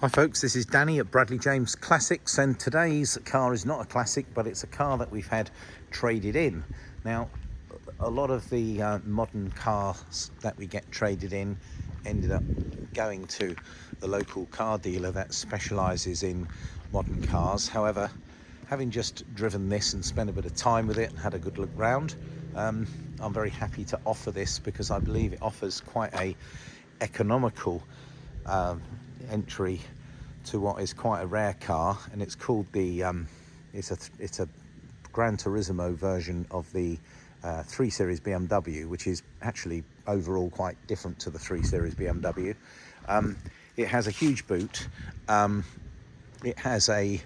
Hi folks, this is Danny at Bradley James Classics, and today's car is not a classic, but it's a car that we've had traded in. Now, a lot of the modern cars that we get traded in ended up going to the local car dealer that specialises in modern cars. However, having just driven this and spent a bit of time with it and had a good look round, I'm very happy to offer this because I believe it offers quite a economical entry to what is quite a rare car, and it's called the it's a Gran Turismo version of the 3 Series BMW, which is actually overall quite different to the 3 Series BMW. It has a huge boot. It has a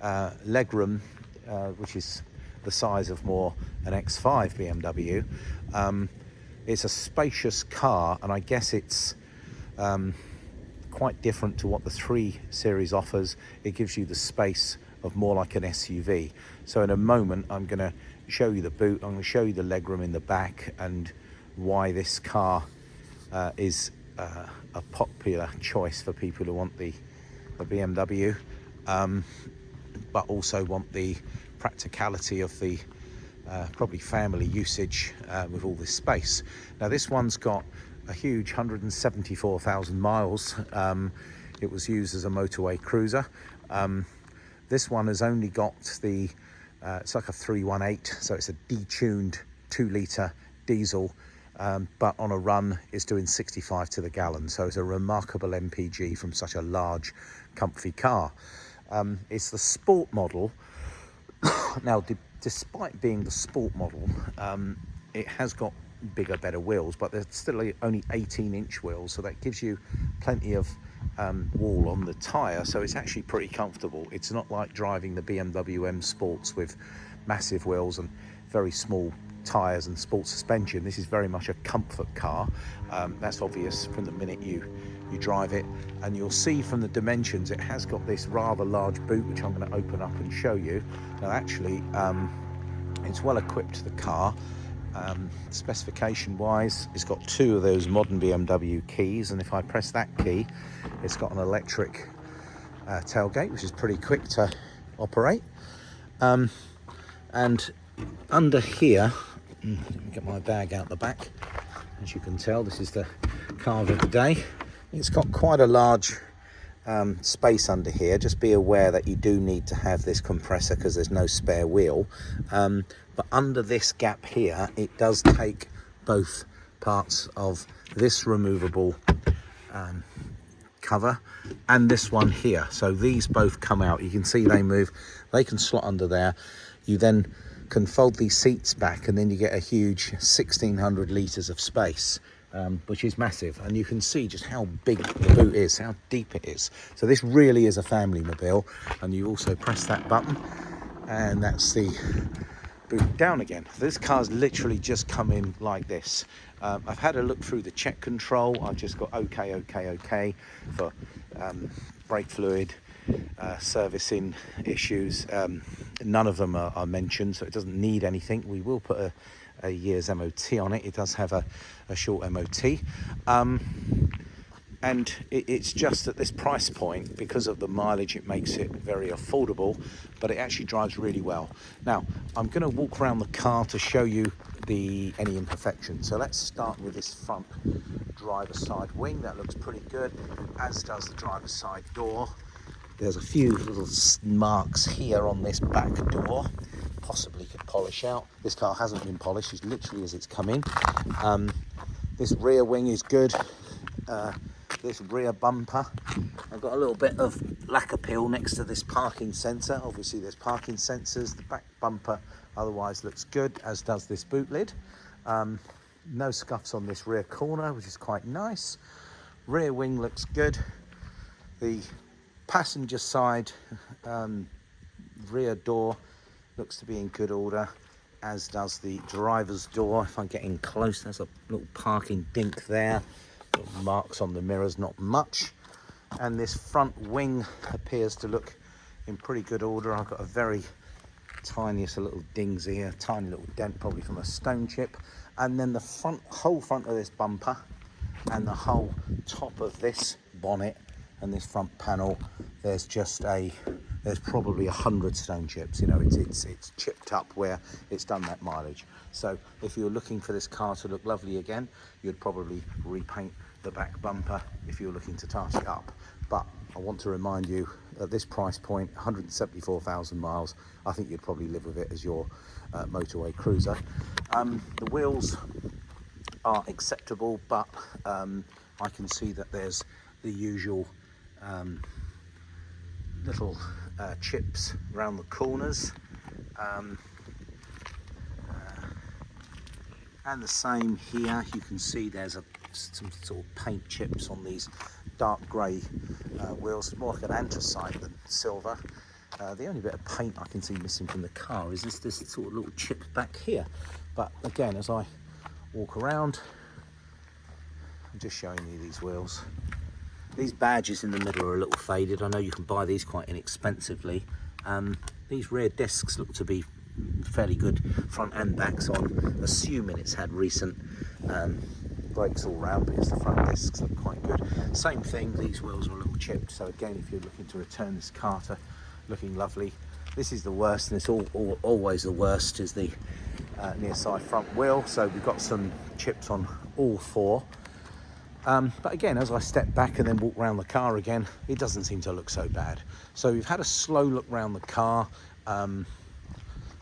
legroom which is the size of more an X5 BMW. It's a spacious car, and I guess it's quite different to what the 3 Series offers. It gives you the space of more like an SUV. So in a moment I'm going to show you the boot, I'm going to show you the legroom in the back and why this car is a popular choice for people who want the BMW, but also want the practicality of the probably family usage with all this space. Now this one's got a huge 174,000 miles. It was used as a motorway cruiser. This one has only got the it's like a 318, so it's a detuned 2-litre diesel, but on a run is doing 65 to the gallon, so it's a remarkable MPG from such a large comfy car. It's the sport model. Now despite being the sport model, it has got bigger, better wheels, but they're still only 18-inch wheels, so that gives you plenty of wall on the tyre, so it's actually pretty comfortable. It's not like driving the BMW M Sports with massive wheels and very small tyres and sports suspension. This is very much a comfort car. That's obvious from the minute you drive it, and you'll see from the dimensions it has got this rather large boot, which I'm going to open up and show you. Now actually it's well equipped, the car. Specification wise, it's got 2 of those modern BMW keys, and if I press that key, it's got an electric tailgate, which is pretty quick to operate. And under here, let me get my bag out the back. As you can tell, this is the car of the day. It's got quite a large space under here. Just be aware that you do need to have this compressor because there's no spare wheel, but under this gap here it does take both parts of this removable cover and this one here, so these both come out. You can see they move, they can slot under there. You then can fold these seats back and then you get a huge 1600 litres of space, which is massive, and you can see just how big the boot is, how deep it is. So this really is a family mobile, and you also press that button and that's the boot down again. This car's literally just come in like this. I've had a look through the check control. I've just got okay for brake fluid, servicing issues. None of them are mentioned, so it doesn't need anything. We will put a year's MOT on it. It does have a short MOT, and it's just at this price point, because of the mileage, it makes it very affordable, but it actually drives really well. Now I'm going to walk around the car to show you any imperfections. So let's start with this front driver's side wing. That looks pretty good, as does the driver's side door. There's a few little marks here on this back door, possibly could polish out. This car hasn't been polished, it's literally as it's come in. This rear wing is good. This rear bumper, I've got a little bit of lacquer peel next to this parking sensor. Obviously there's parking sensors. The back bumper otherwise looks good, as does this boot lid. No scuffs on this rear corner, which is quite nice. Rear wing looks good. The passenger side rear door looks to be in good order, as does the driver's door. If I get in close, there's a little parking dink there. Little marks on the mirrors, not much. And this front wing appears to look in pretty good order. I've got a very tiniest little dings here, tiny little dent, probably from a stone chip. And then the whole front of this bumper and the whole top of this bonnet and this front panel, there's probably 100 stone chips. You know, it's chipped up where it's done that mileage. So if you're looking for this car to look lovely again, you'd probably repaint the back bumper if you're looking to touch it up. But I want to remind you, at this price point, 174,000 miles, I think you'd probably live with it as your motorway cruiser. The wheels are acceptable, but I can see that there's the usual little chips around the corners, and the same here. You can see there's some sort of paint chips on these dark grey wheels. It's more like an anthracite than silver. The only bit of paint I can see missing from the car is this sort of little chip back here. But again, as I walk around, I'm just showing you these wheels. These badges in the middle are a little faded. I know you can buy these quite inexpensively. These rear discs look to be fairly good front and back, so I'm assuming it's had recent brakes all round, because the front discs look quite good. Same thing, these wheels are a little chipped. So again, if you're looking to return this car to looking lovely, this is the worst, and it's always the worst, is the near side front wheel. So we've got some chips on all four. But again, as I step back and then walk around the car again, it doesn't seem to look so bad. So we've had a slow look around the car.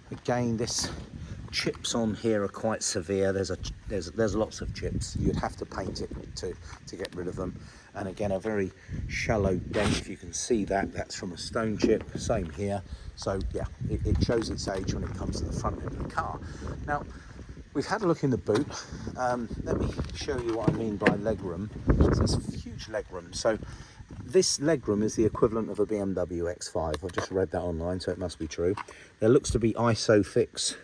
Again, this chips on here are quite severe. There's lots of chips. You'd have to paint it to get rid of them. And again, a very shallow dent, if you can see that, that's from a stone chip. Same here. So yeah, it shows its age when it comes to the front end of the car. Now, we've had a look in the boot. Let me show you what I mean by legroom. So it's a huge legroom. So this legroom is the equivalent of a BMW X5. I've just read that online, so it must be true. There looks to be ISOFIX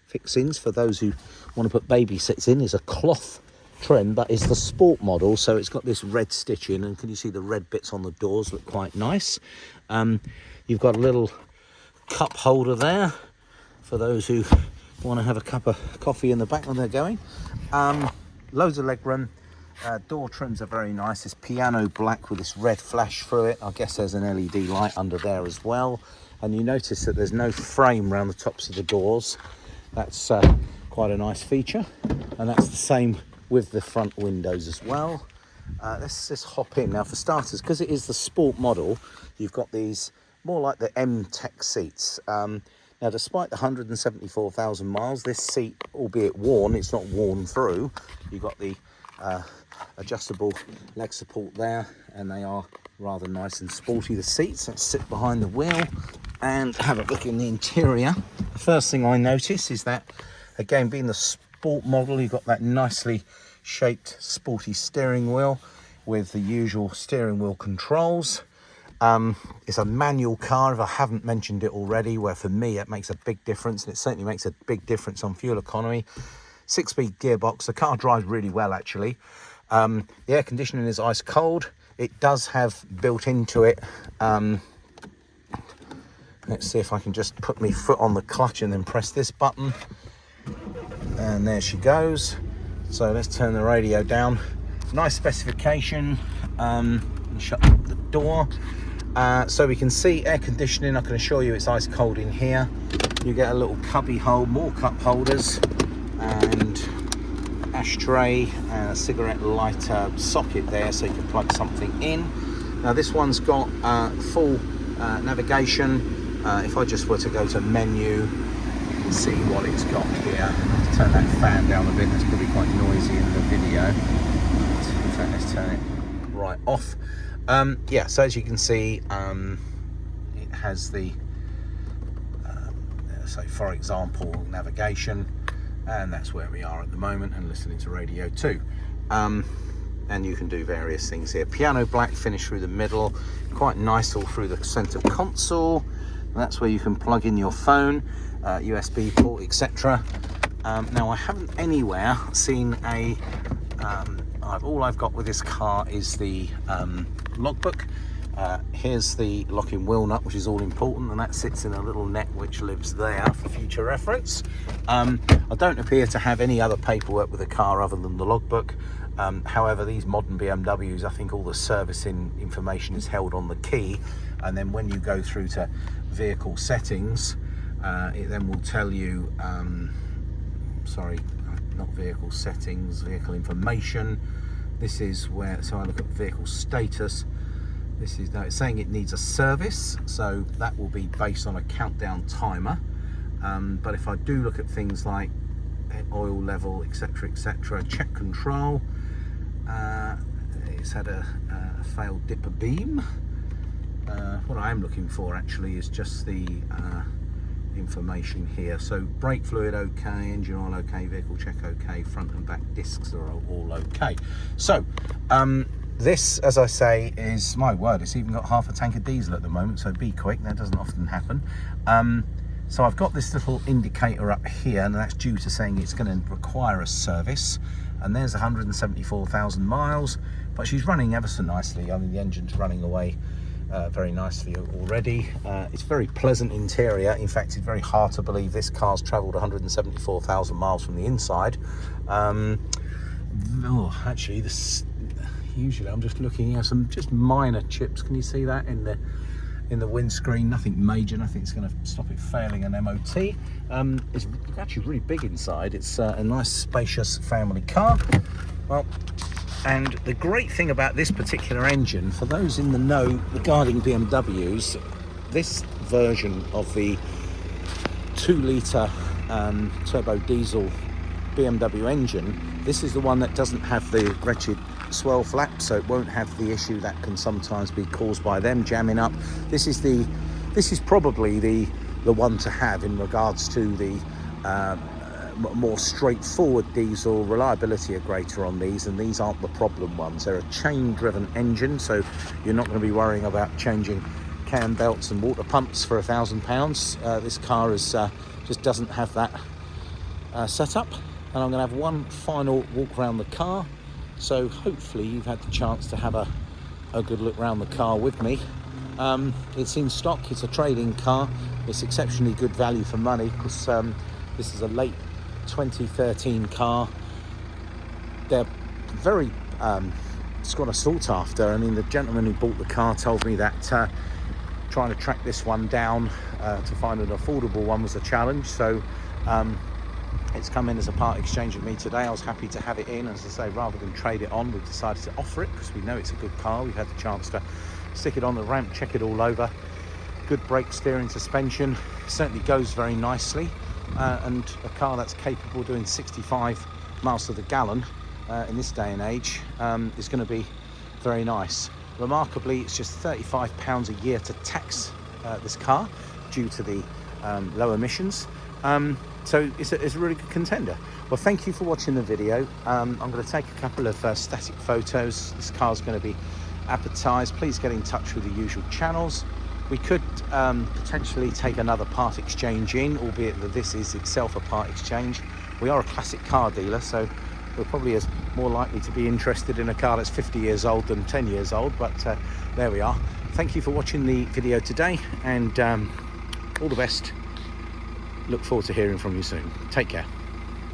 fixings for those who want to put baby seats in. There's a cloth trim, but it's the sport model, so it's got this red stitching, and can you see the red bits on the doors look quite nice. You've got a little cup holder there for those who want to have a cup of coffee in the back when they're going. Loads of legroom. Door trims are very nice. It's piano black with this red flash through it. I guess there's an LED light under there as well. And you notice that there's no frame around the tops of the doors. That's quite a nice feature. And that's the same with the front windows as well. Let's just hop in. Now, for starters, because it is the sport model, you've got these more like the M-Tech seats. Now, despite the 174,000 miles, this seat, albeit worn, it's not worn through. You've got the adjustable leg support there, and they are rather nice and sporty, the seats. Let's sit behind the wheel and have a look in the interior. The first thing I notice is that, again, being the sport model, you've got that nicely shaped sporty steering wheel with the usual steering wheel controls. It's a manual car, if I haven't mentioned it already, where for me it makes a big difference, and it certainly makes a big difference on fuel economy. 6-speed gearbox. The car drives really well, actually. The air conditioning is ice cold. It does have built into it. Let's see if I can just put my foot on the clutch and then press this button. And there she goes. So let's turn the radio down. Nice specification. Shut the door. So we can see air conditioning. I can assure you it's ice cold in here. You get a little cubby hole, more cup holders, and ashtray and a cigarette lighter socket there, so you can plug something in. Now this one's got full navigation. If I just were to go to menu, you can see what it's got here. Let's turn that fan down a bit. That's probably quite noisy in the video. In fact, let's turn it right off. Yeah, so as you can see, it has the so for example, navigation, and that's where we are at the moment, and listening to radio too. And you can do various things here. Piano black finish through the middle, quite nice all through the center console. And that's where you can plug in your phone, USB port, etc. Now, I haven't anywhere seen a all I've got with this car is the logbook. Here's the locking wheel nut, which is all important, and that sits in a little net which lives there for future reference. I don't appear to have any other paperwork with the car other than the logbook. However, these modern BMWs, I think all the servicing information is held on the key, and then when you go through to vehicle settings, it then will tell you, sorry, not vehicle settings, vehicle information. This is where, so I look at vehicle status. This is now it's saying it needs a service, so that will be based on a countdown timer. But if I do look at things like oil level, etc., check control, it's had a failed dipper beam. What I am looking for actually is just the information here. So brake fluid okay, engine oil okay, vehicle check okay, front and back discs are all okay. So this, as I say, is, my word, it's even got half a tank of diesel at the moment, so be quick, that doesn't often happen. So I've got this little indicator up here, and that's due to saying it's going to require a service, and there's 174,000 miles, but she's running ever so nicely. I mean, the engine's running away very nicely already. It's very pleasant interior. In fact, it's very hard to believe this car's travelled 174,000 miles from the inside. Actually, this usually I'm just looking at some just minor chips. Can you see that in the windscreen? Nothing major, nothing that's going to stop it failing an MOT. It's actually really big inside. It's a nice spacious family car. Well, and the great thing about this particular engine, for those in the know regarding BMWs, this version of the 2-litre turbo diesel BMW engine, this is the one that doesn't have the wretched swirl flap, so it won't have the issue that can sometimes be caused by them jamming up. This is probably the one to have in regards to the more straightforward diesel. Reliability are greater on these, and these aren't the problem ones. They're a chain driven engine, so you're not going to be worrying about changing cam belts and water pumps for £1,000. This car is just doesn't have that setup. And I'm going to have one final walk around the car, so hopefully you've had the chance to have a good look around the car with me. It's in stock, it's a trade-in car, it's exceptionally good value for money, because this is a late 2013 car. They're very sort of sought after. I mean, the gentleman who bought the car told me that trying to track this one down to find an affordable one was a challenge, so it's come in as a part exchange with me today. I was happy to have it in. As I say, rather than trade it on, we've decided to offer it because we know it's a good car. We've had the chance to stick it on the ramp, check it all over. Good brake, steering, suspension. Certainly goes very nicely. And a car that's capable of doing 65 miles to the gallon in this day and age is going to be very nice. Remarkably, it's just £35 a year to tax this car due to the low emissions. So it's a really good contender. Well, thank you for watching the video. I'm going to take a couple of static photos. This car's going to be advertised. Please get in touch with the usual channels. We could potentially take another part exchange in, albeit that this is itself a part exchange. We are a classic car dealer, so we're probably more likely to be interested in a car that's 50 years old than 10 years old, but there we are. Thank you for watching the video today, and all the best. Look forward to hearing from you soon. Take care.